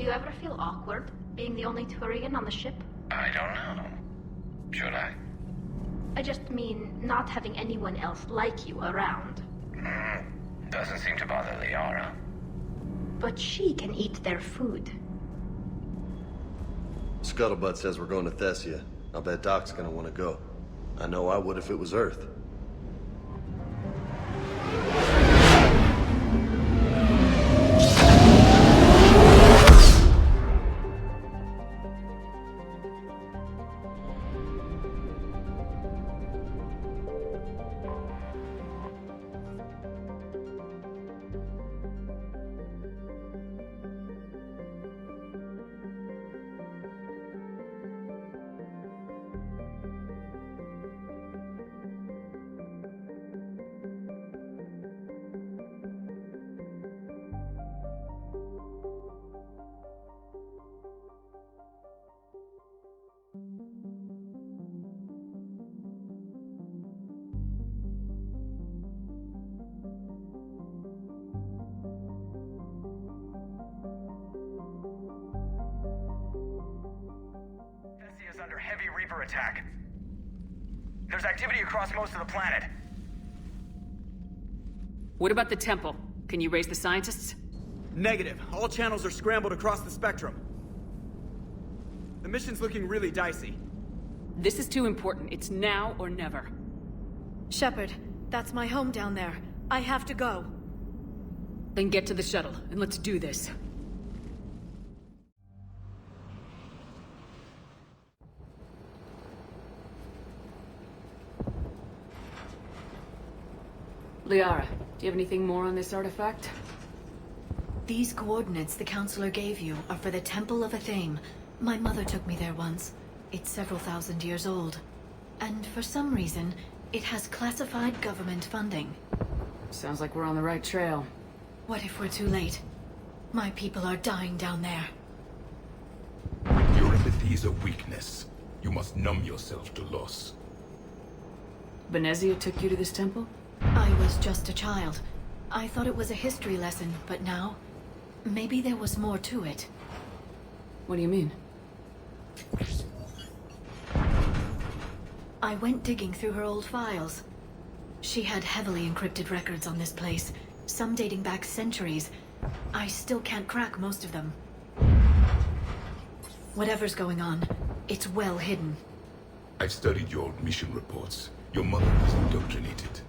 you ever feel awkward, being the only Turian on the ship? I don't know. Should I? I just mean, not having anyone else like you around. Doesn't seem to bother Liara. But she can eat their food. Scuttlebutt says we're going to Thessia. I'll bet Doc's gonna want to go. I know I would if it was Earth. Is under heavy Reaper attack. There's activity across most of the planet. What about the temple? Can you raise the scientists? Negative. All channels are scrambled across the spectrum. The mission's looking really dicey. This is too important. It's now or never. Shepard, that's my home down there. I have to go. Then get to the shuttle, and let's do this. Liara, do you have anything more on this artifact? These coordinates the Counselor gave you are for the Temple of Athame. My mother took me there once. It's several thousand years old. And for some reason, it has classified government funding. Sounds like we're on the right trail. What if we're too late? My people are dying down there. Your empathy is a weakness. You must numb yourself to loss. Venezia took you to this temple? I was just a child. I thought it was a history lesson, but now... maybe there was more to it. What do you mean? I went digging through her old files. She had heavily encrypted records on this place, some dating back centuries. I still can't crack most of them. Whatever's going on, it's well hidden. I've studied your old mission reports. Your mother was indoctrinated.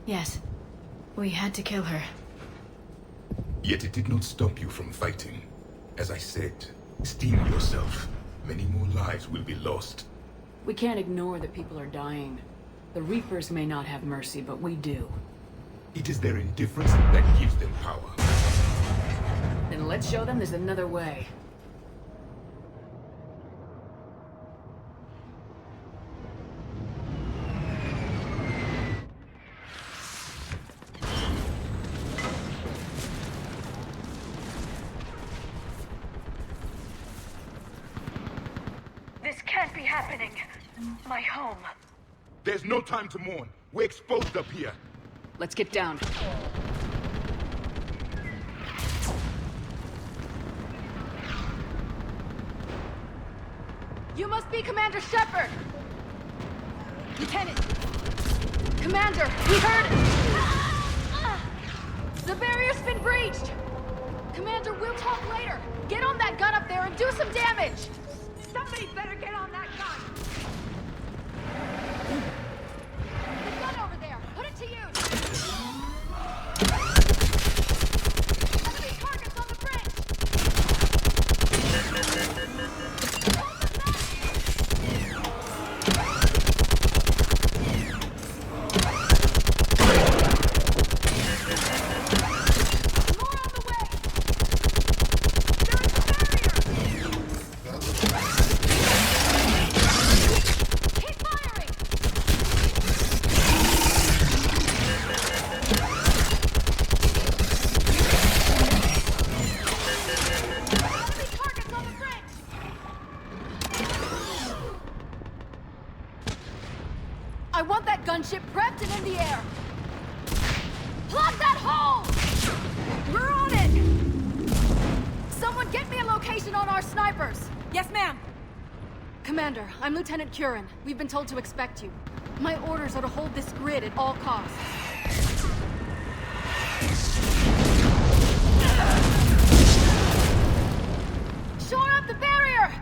Yes. We had to kill her. Yet it did not stop you from fighting. As I said, steel yourself. Many more lives will be lost. We can't ignore that people are dying. The Reapers may not have mercy, but we do. It is their indifference that gives them power. Then let's show them there's another way. This can't be happening. My home. There's no time to mourn. We're exposed up here. Let's get down. You must be Commander Shepard! Lieutenant! Commander, we heard it! The barrier's been breached! Commander, we'll talk later! Get on that gun up there and do some damage! Somebody better get on that gun! The gun over there! Put it to use! Enemy targets on the bridge! More on the way! There is a barrier! Keep firing! Enemy targets on the bridge! I want that gunship prepped and in the air! Plug that hole! We're on it! Someone get me a location on our snipers! Yes, ma'am! Commander, I'm Lieutenant Curran. We've been told to expect you. My orders are to hold this grid at all costs. Shore up the barrier!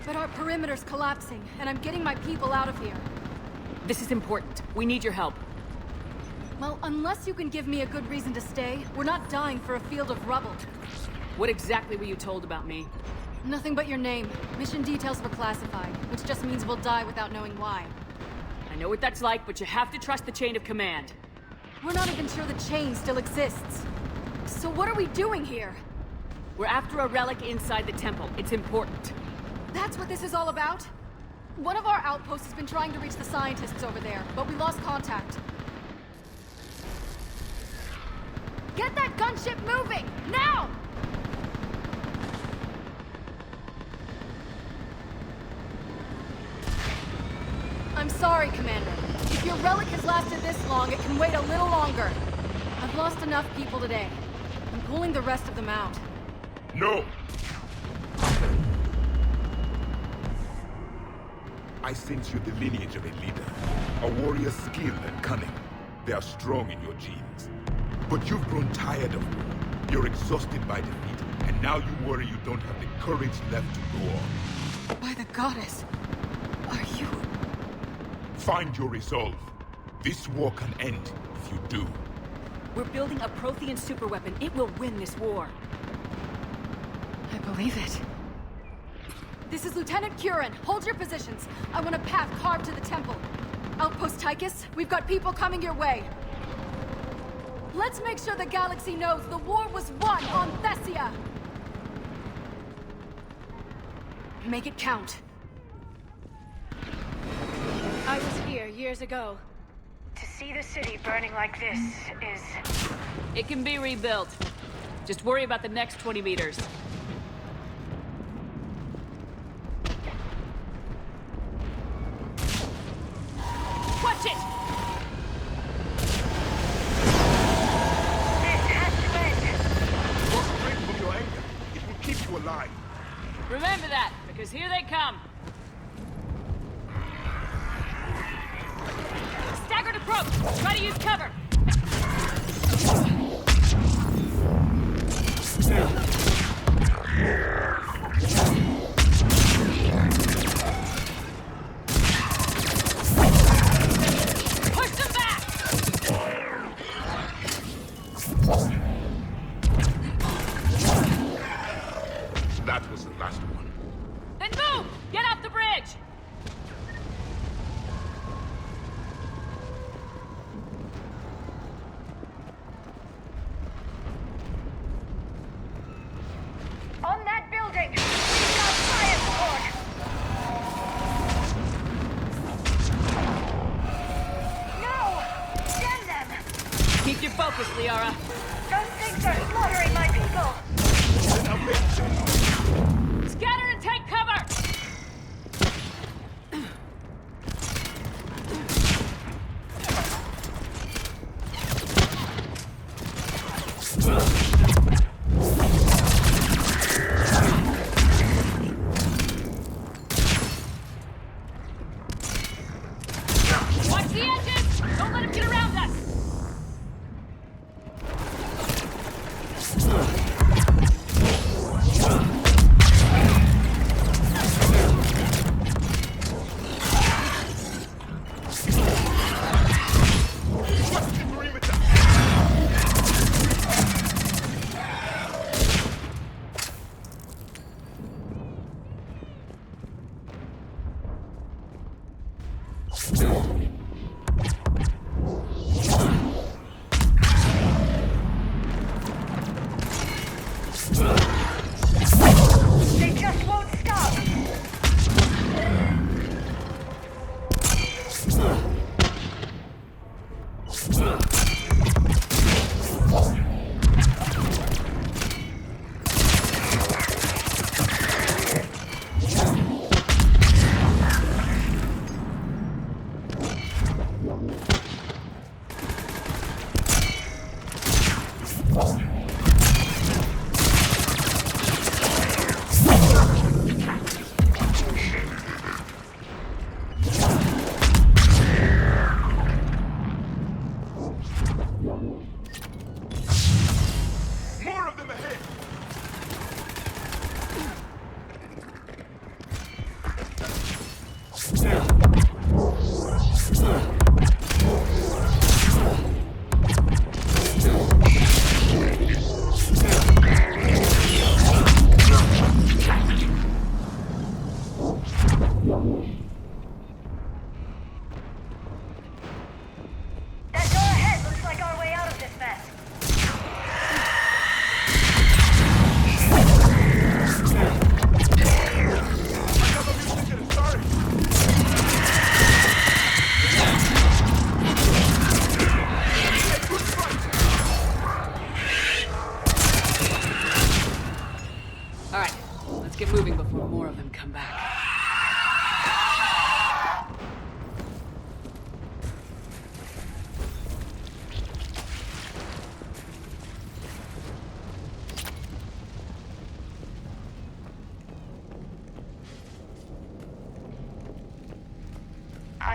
But our perimeter's collapsing, and I'm getting my people out of here. This is important. We need your help. Well, unless you can give me a good reason to stay, we're not dying for a field of rubble. What exactly were you told about me? Nothing but your name. Mission details were classified, which just means we'll die without knowing why. I know what that's like, but you have to trust the chain of command. We're not even sure the chain still exists. So what are we doing here? We're after a relic inside the temple. It's important. That's what this is all about? One of our outposts has been trying to reach the scientists over there, but we lost contact. Get that gunship moving! Now! I'm sorry, Commander. If your relic has lasted this long, it can wait a little longer. I've lost enough people today. I'm pulling the rest of them out. No! I sense you're the lineage of a leader. A warrior's skill and cunning. They are strong in your genes. But you've grown tired of war. You're exhausted by defeat, and now you worry you don't have the courage left to go on. By the goddess, are you... Find your resolve. This war can end if you do. We're building a Prothean superweapon. It will win this war. I believe it. This is Lieutenant Curran. Hold your positions. I want a path carved to the temple. Outpost Tychus, we've got people coming your way. Let's make sure the galaxy knows the war was won on Thessia! Make it count. I was here years ago. To see the city burning like this is... It can be rebuilt. Just worry about the next 20 meters. Watch it! This has to end! Don't break from your anger. It will keep you alive. Remember that, because here they come. Staggered approach! Try to use cover! Push them back! That was the last one. Then move! Get off the bridge! On that building! We've got fire support! No! Send them! Keep your focus, Liara. Those things are slaughtering my people! Scatter and take cover! Watch the edges! Don't let him get around us! They just won't stop!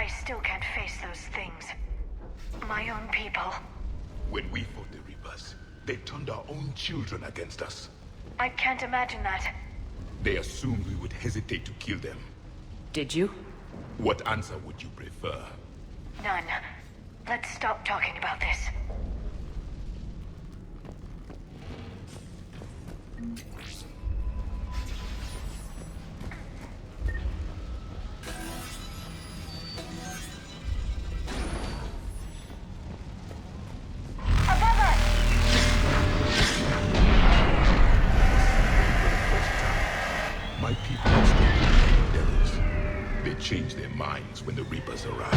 I still can't face those things. My own people. When we fought the Reapers, they turned our own children against us. I can't imagine that. They assumed we would hesitate to kill them. Did you? What answer would you prefer? None. Let's stop talking about this. My people are still devils. They changed their minds when the Reapers arrived.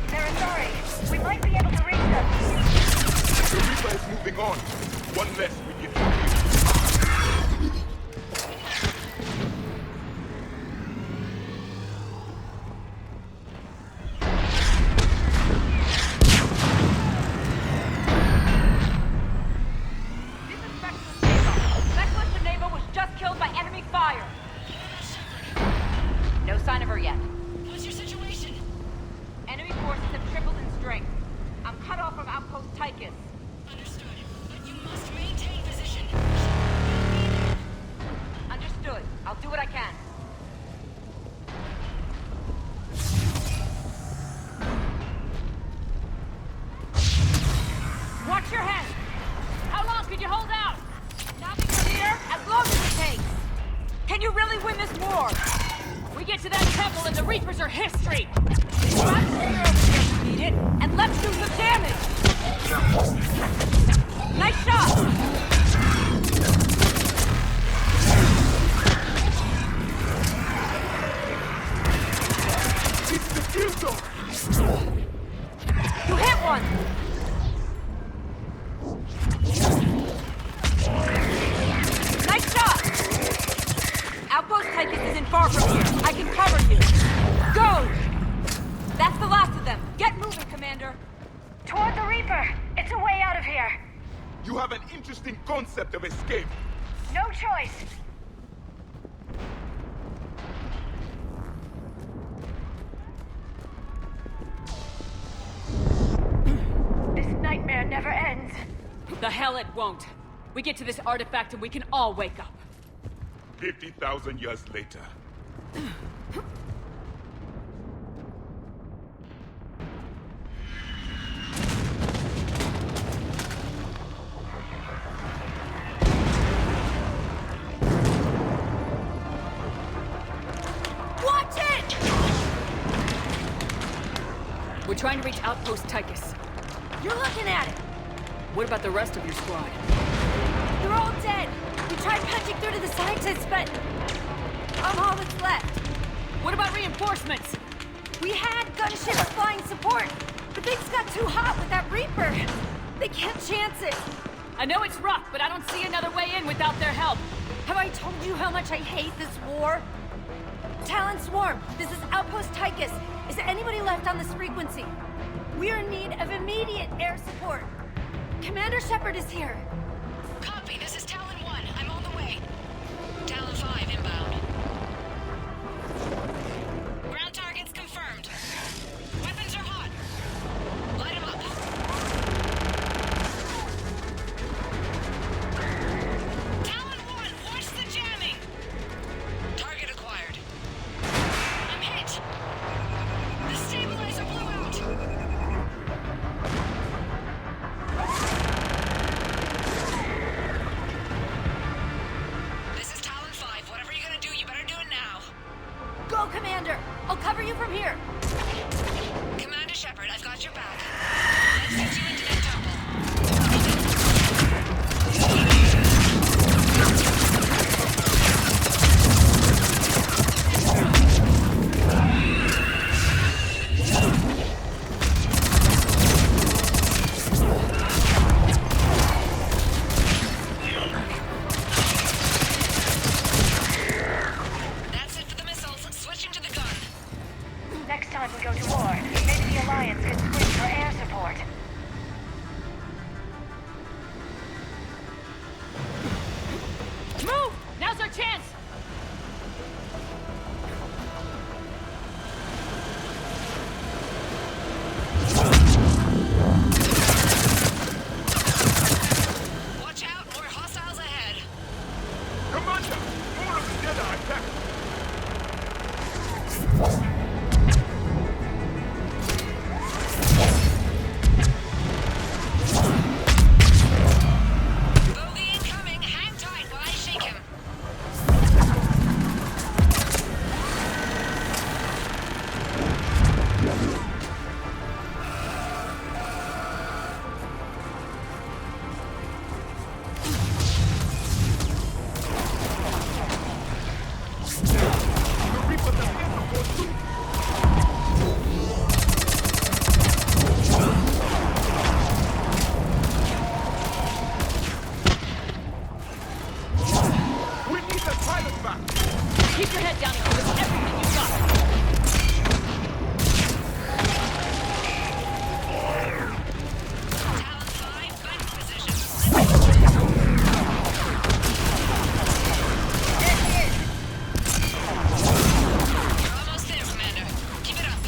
They're sorry. We might be able to reach them. The Reaper is moving on. One less we can do. Concept of escape. No choice. This nightmare never ends. The hell it won't. We get to this artifact and we can all wake up. 50,000 years later. We're trying to reach Outpost Tychus. You're looking at it! What about the rest of your squad? They're all dead! We tried punching through to the scientists, but... I'm all that's left. What about reinforcements? We had gunships flying support, but things got too hot with that Reaper. They can't chance it. I know it's rough, but I don't see another way in without their help. Have I told you how much I hate this war? Talon Swarm, this is Outpost Tychus. Is there anybody left on this frequency? We are in need of immediate air support. Commander Shepard is here. Copy, this is Talon 1. I'm on the way. Talon 5 inbound. Ground targets confirmed. Weapons are hot. Light them up. Talon 1, watch the jamming. Target acquired. I'm hit. The stabilizer blew out. This is Talon 5. Whatever you're gonna do, you better do it now. Go, Commander! I'll cover you from here. Commander Shepard, I've got your back. Let's get you into that temple. That's it for the missiles. Switching to the gun. time we go to war, maybe the Alliance can switch for air support. Move! Now's our chance! Watch out, more hostiles ahead. Commander! More of the Jedi attack! Bogey incoming. Hang tight while I shake him. We need the pilot back! Keep your head down and give us everything you've got! Talon 5, back in position. You're almost there, Commander. Keep it up.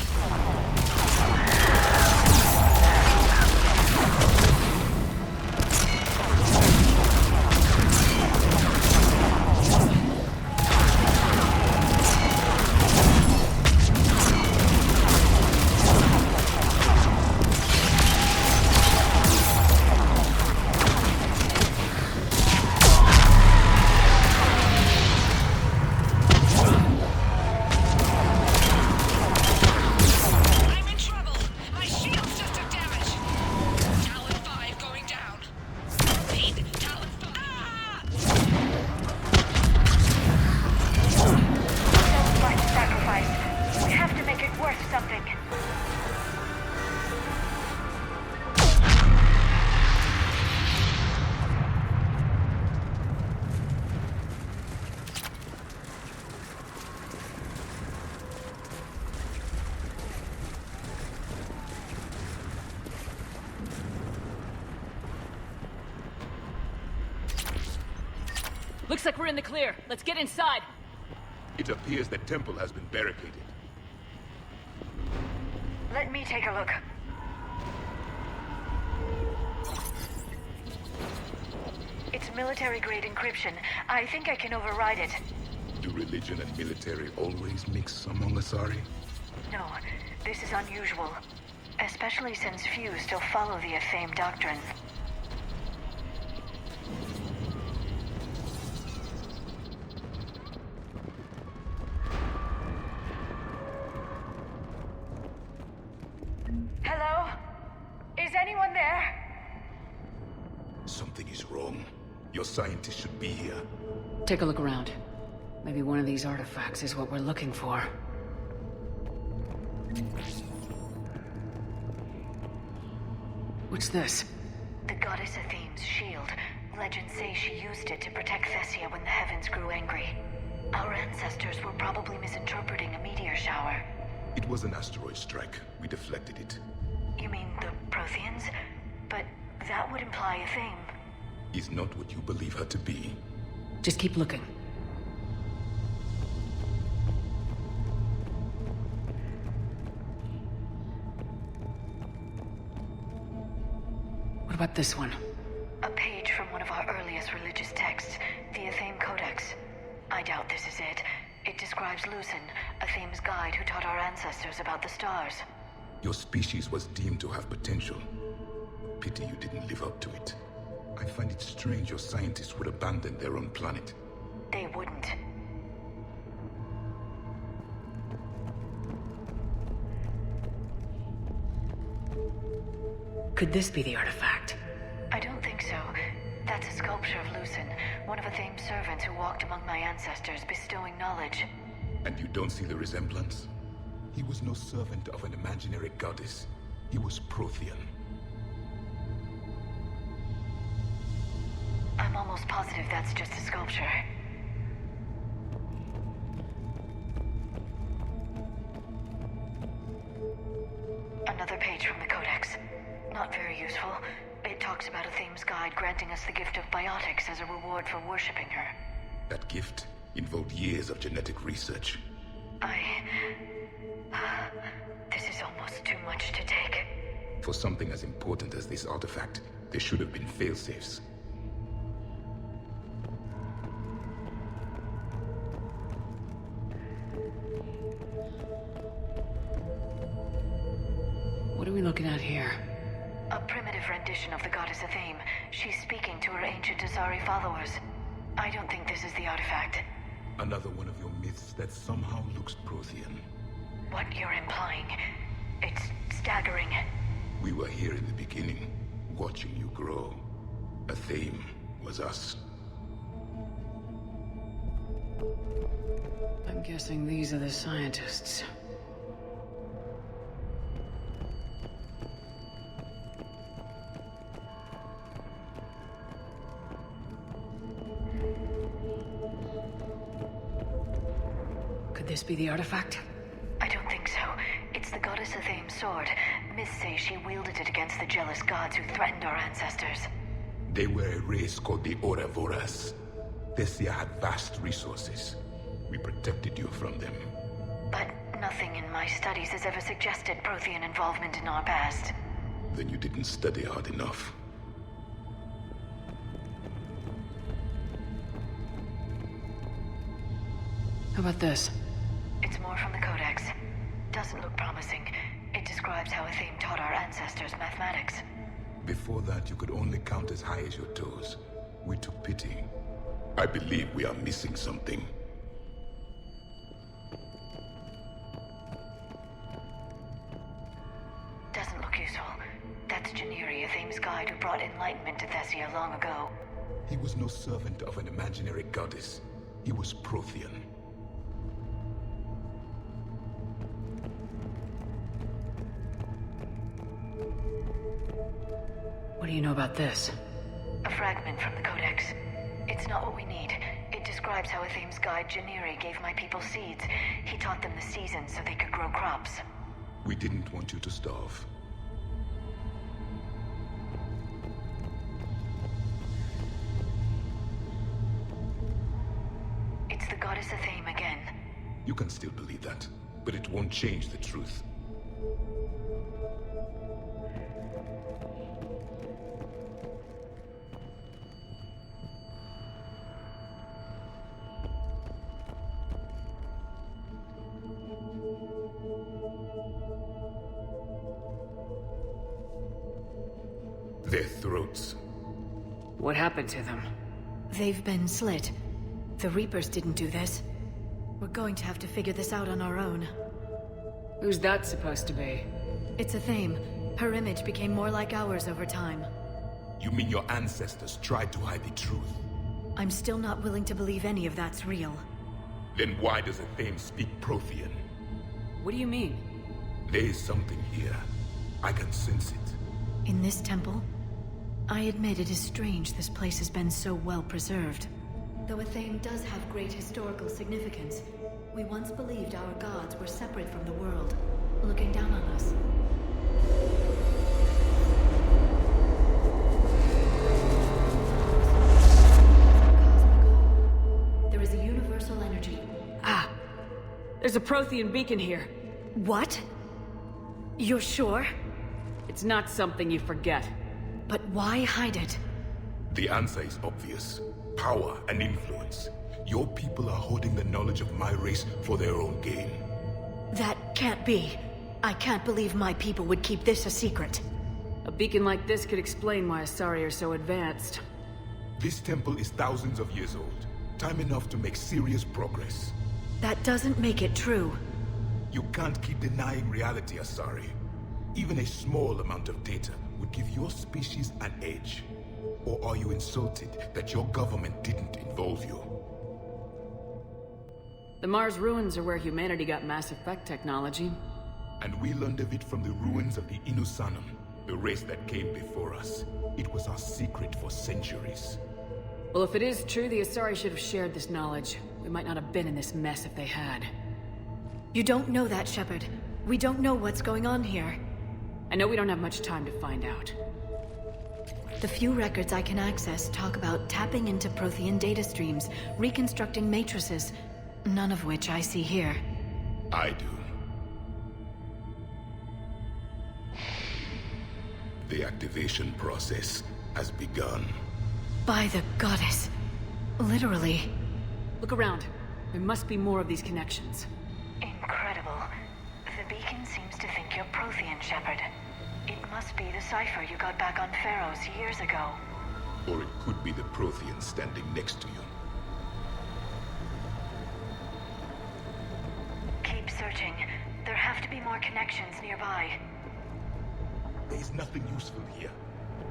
I'm in trouble. My shields just took damage. Talon 5 going down. Lead, Talon 5. Ah! So much sacrifice. We have to make it worth something. Looks like we're in the clear. Let's get inside. It appears the temple has been barricaded. Let me take a look. It's military-grade encryption. I think I can override it. Do religion and military always mix among Asari? No, this is unusual. Especially since few still follow the Athame doctrine. Hello? Is anyone there? Something is wrong. Your scientists should be here. Take a look around. Maybe one of these artifacts is what we're looking for. What's this? The goddess Athame's shield. Legends say she used it to protect Thessia when the heavens grew angry. Our ancestors were probably misinterpreting a meteor shower. It was an asteroid strike. We deflected it. You mean the Protheans? But that would imply Athame. Is not what you believe her to be. Just keep looking. What about this one? A page from one of our earliest religious texts, the Athame Codex. I doubt this is it. It describes Lucen, Athame's guide who taught our ancestors about the stars. Your species was deemed to have potential. Pity you didn't live up to it. I find it strange your scientists would abandon their own planet. They wouldn't. Could this be the artifact? I don't think so. That's a sculpture of Lucen, one of Athame's servants who walked among my ancestors, bestowing knowledge. And you don't see the resemblance? He was no servant of an imaginary goddess. He was Prothean. I'm almost positive that's just a sculpture. not very useful. It talks about Athene's guide granting us the gift of biotics as a reward for worshipping her. That gift involved years of genetic research. This is almost too much to take. For something as important as this artifact, there should have been failsafes. What are we looking at here? A primitive rendition of the goddess Athene. She's speaking to her ancient Asari followers. I don't think this is the artifact. Another one of your myths that somehow looks Prothean. What you're implying, it's staggering. We were here in the beginning, watching you grow. Athene was us. I'm guessing these are the scientists. Could this be the artifact? I don't think so. It's the goddess Athene's sword. Myths say she wielded it against the jealous gods who threatened our ancestors. They were a race called the Ouroboros. Thessia had vast resources. We protected you from them. But nothing in my studies has ever suggested Prothean involvement in our past. Then you didn't study hard enough. How about this? It's more from the Codex. Doesn't look promising. It describes how Athene taught our ancestors mathematics. Before that, you could only count as high as your toes. We took pity. I believe we are missing something. Doesn't look useful. That's Janiri, Athene's guide who brought enlightenment to Thessia long ago. He was no servant of an imaginary goddess. He was Prothean. What do you know about this? A fragment from the Codex. It's not what we need. It describes how Athene's guide Janiri gave my people seeds. He taught them the seasons so they could grow crops. We didn't want you to starve. It's the goddess Athene again. You can still believe that, but it won't change the truth. Their throats. What happened to them? They've been slit. The Reapers didn't do this. We're going to have to figure this out on our own. Who's that supposed to be? It's Athene. Her image became more like ours over time. You mean your ancestors tried to hide the truth? I'm still not willing to believe any of that's real. Then why does Athene speak Prothean? What do you mean? There is something here. I can sense it. In this temple? I admit it is strange this place has been so well preserved. Though Athene does have great historical significance, we once believed our gods were separate from the world, looking down on us. There is a universal energy. Ah! There's a Prothean beacon here. What? You're sure? It's not something you forget. But why hide it? The answer is obvious. Power and influence. Your people are holding the knowledge of my race for their own gain. That can't be. I can't believe my people would keep this a secret. A beacon like this could explain why Asari are so advanced. This temple is thousands of years old. Time enough to make serious progress. That doesn't make it true. You can't keep denying reality, Asari. Even a small amount of data would give your species an edge. Or are you insulted that your government didn't involve you? The Mars ruins are where humanity got Mass Effect technology. And we learned of it from the ruins of the Inusanum, the race that came before us. It was our secret for centuries. Well, if it is true, the Asari should have shared this knowledge. We might not have been in this mess if they had. You don't know that, Shepard. We don't know what's going on here. I know we don't have much time to find out. The few records I can access talk about tapping into Prothean data streams, reconstructing matrices, none of which I see here. I do. The activation process has begun. By the goddess. Literally. Look around. There must be more of these connections. Incredible. The beacon seems to think you're Prothean, Shepard. It must be the cipher you got back on Pharaohs years ago. Or it could be the Prothean standing next to you. Keep searching. There have to be more connections nearby. There's nothing useful here.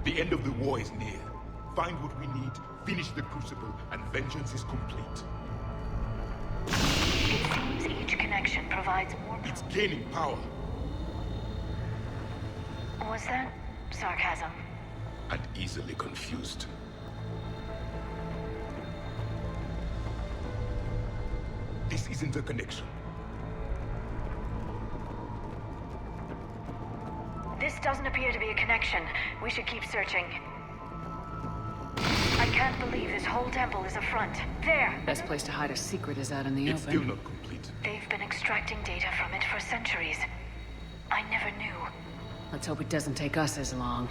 The end of the war is near. Find what we need, finish the Crucible, and vengeance is complete. It seems each connection provides more... It's gaining power. Was that sarcasm? And easily confused. This isn't a connection. This doesn't appear to be a connection. We should keep searching. I can't believe this whole temple is a front. There! Best place to hide a secret is out in the It's open. still not complete. They've been extracting data from it for centuries. I never knew. Let's hope it doesn't take us as long.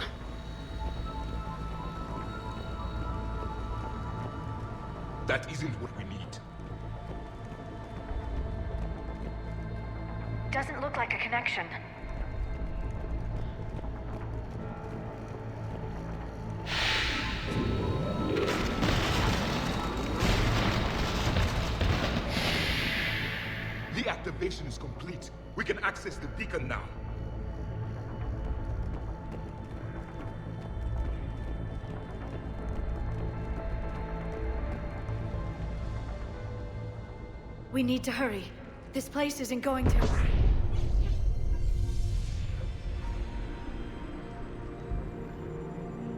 That isn't what we need. Doesn't look like a connection. The activation is complete. We can access the beacon now. We need to hurry. This place isn't going to...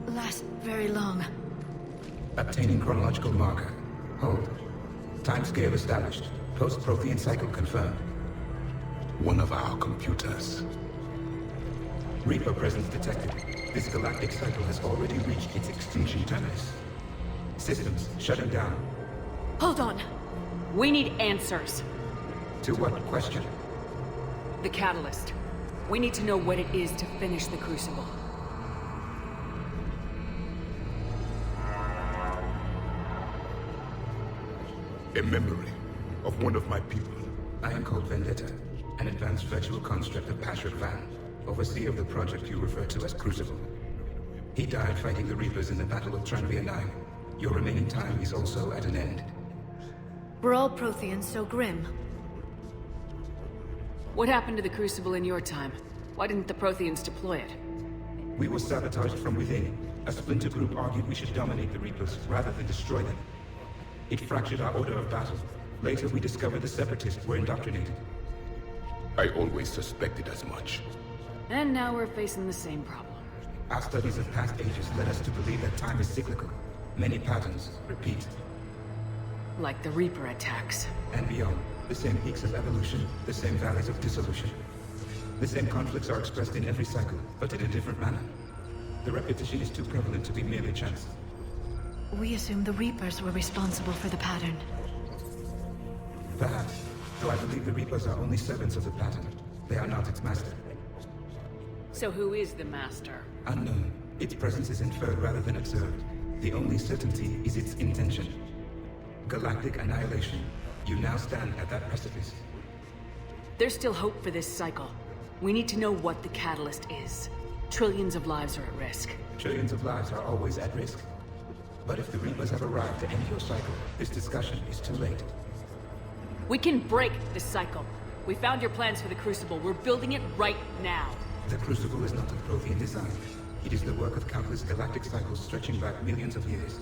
last very long. Obtaining chronological marker. Hold. Timescale established. Post-Prothean cycle confirmed. One of our computers. Reaper presence detected. This galactic cycle has already reached its extinction terminus. Systems shutting down. Hold on. We need answers. To what question? The catalyst. We need to know what it is to finish the Crucible. A memory of one of my people. I am called Vendetta, an advanced virtual construct of Patrick Van, overseer of the project you refer to as Crucible. He died fighting the Reapers in the Battle of Tranvia 9. Your remaining time is also at an end. Were all Protheans so grim? What happened to the Crucible in your time? Why didn't the Protheans deploy it? We were sabotaged from within. A splinter group argued we should dominate the Reapers rather than destroy them. It fractured our order of battle. Later, we discovered the Separatists were indoctrinated. I always suspected as much. And now we're facing the same problem. Our studies of past ages led us to believe that time is cyclical. Many patterns repeat. Like the Reaper attacks. And beyond, the same peaks of evolution, the same valleys of dissolution. The same conflicts are expressed in every cycle, but in a different manner. The repetition is too prevalent to be merely chance. We assume the Reapers were responsible for the pattern. Perhaps, though I believe the Reapers are only servants of the pattern. They are not its master. So who is the Master? Unknown. Its presence is inferred rather than observed. The only certainty is its intention. Galactic annihilation. You now stand at that precipice. There's still hope for this cycle. We need to know what the catalyst is. Trillions of lives are at risk. Trillions of lives are always at risk. But if the Reapers have arrived to end your cycle, this discussion is too late. We can break this cycle. We found your plans for the Crucible. We're building it right now. The Crucible is not of Prothean design. It is the work of countless galactic cycles stretching back millions of years.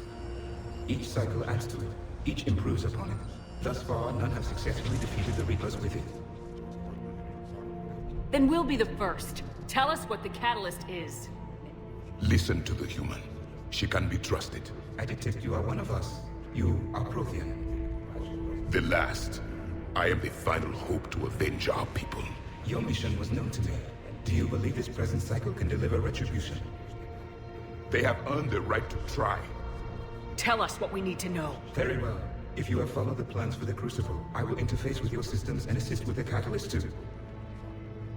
Each cycle adds to it. Each improves upon it. Thus far, none have successfully defeated the Reapers with it. Then we'll be the first. Tell us what the catalyst is. Listen to the human. She can be trusted. I detect you are one of us. You are Prothean. The last. I am the final hope to avenge our people. Your mission was known to me. Do you believe this present cycle can deliver retribution? They have earned the right to try. Tell us what we need to know. Very well. If you have followed the plans for the Crucible, I will interface with your systems and assist with the catalyst too.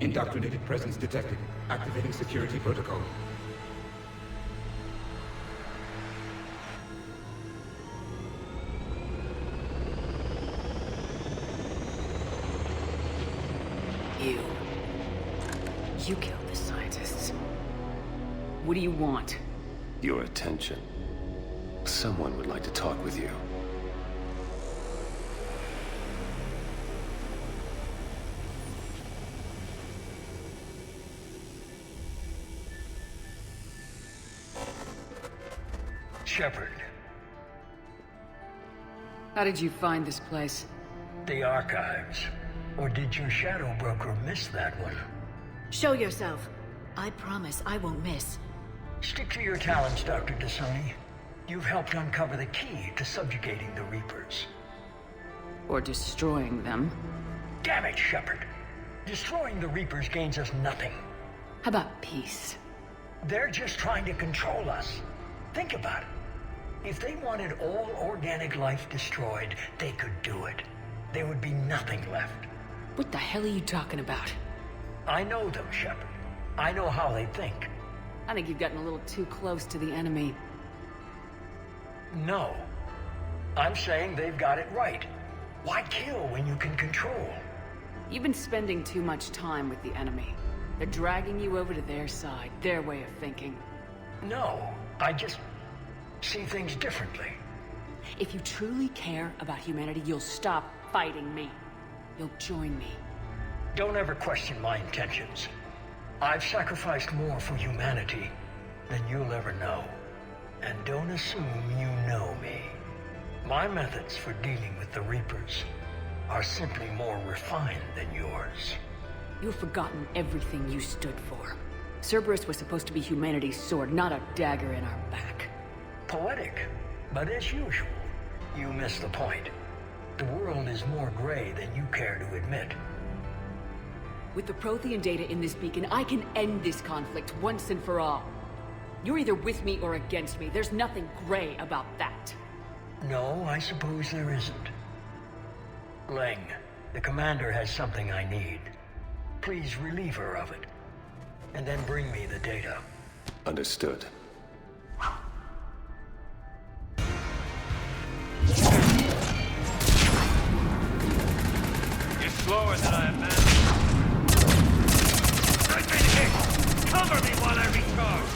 Indoctrinated presence detected. Activating security protocol. You killed the scientists. What do you want? Your attention. Someone would like to talk with you. Shepard. How did you find this place? The archives. Or did your shadow broker miss that one? Show yourself. I promise I won't miss. Stick to your talents, Dr. Dasani. You've helped uncover the key to subjugating the Reapers. Or destroying them. Damn it, Shepard. Destroying the Reapers gains us nothing. How about peace? They're just trying to control us. Think about it. If they wanted all organic life destroyed, they could do it. There would be nothing left. What the hell are you talking about? I know them, Shepard. I know how they think. I think you've gotten a little too close to the enemy. No. I'm saying they've got it right. Why kill when you can control? You've been spending too much time with the enemy. They're dragging you over to their side, their way of thinking. No, I just see things differently. If you truly care about humanity, you'll stop fighting me. You'll join me. Don't ever question my intentions. I've sacrificed more for humanity than you'll ever know. And don't assume you know me. My methods for dealing with the Reapers are simply more refined than yours. You've forgotten everything you stood for. Cerberus was supposed to be humanity's sword, not a dagger in our back. Poetic, but as usual, you miss the point. The world is more gray than you care to admit. With the Prothean data in this beacon, I can end this conflict once and for all. You're either with me or against me. There's nothing gray about that. No, I suppose there isn't. Leng, the commander has something I need. Please relieve her of it. And then bring me the data. Understood. You're slower than I imagined. I've been hit! Cover me while I recharge!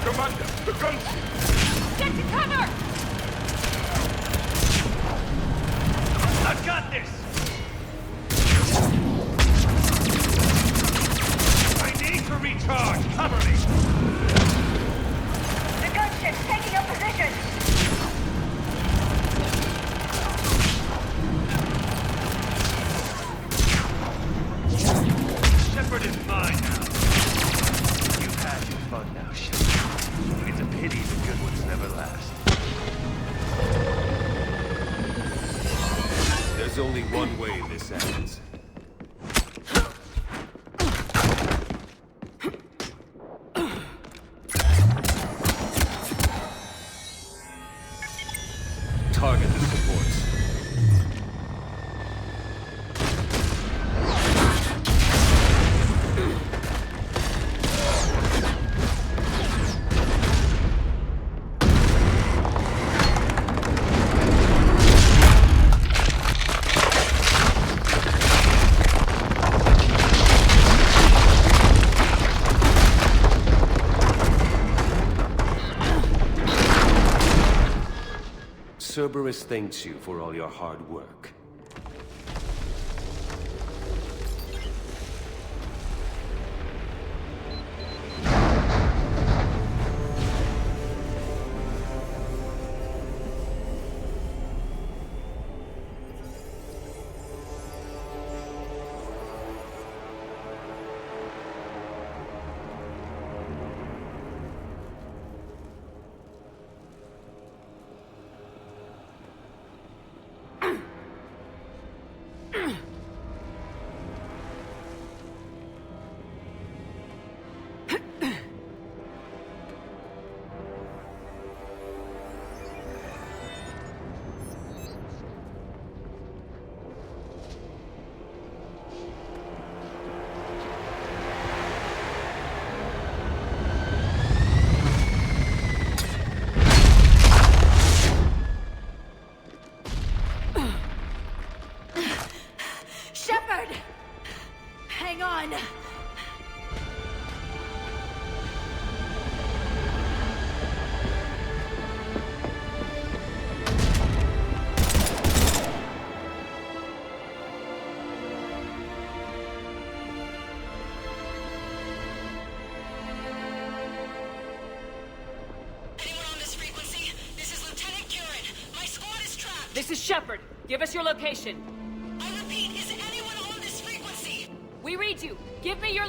Commander, the gunship! Get to cover! I've got this! I need to recharge! Cover me! The gunship's taking up position! Shepard is mine now. You've had your fun now, Shepard. It's a pity the good ones never last. There's only one way this ends. Target the supports. Cerberus thanks you for all your hard work. going on? This is Shepard. Give us your location. I repeat, is anyone on this frequency? We read you. Give me your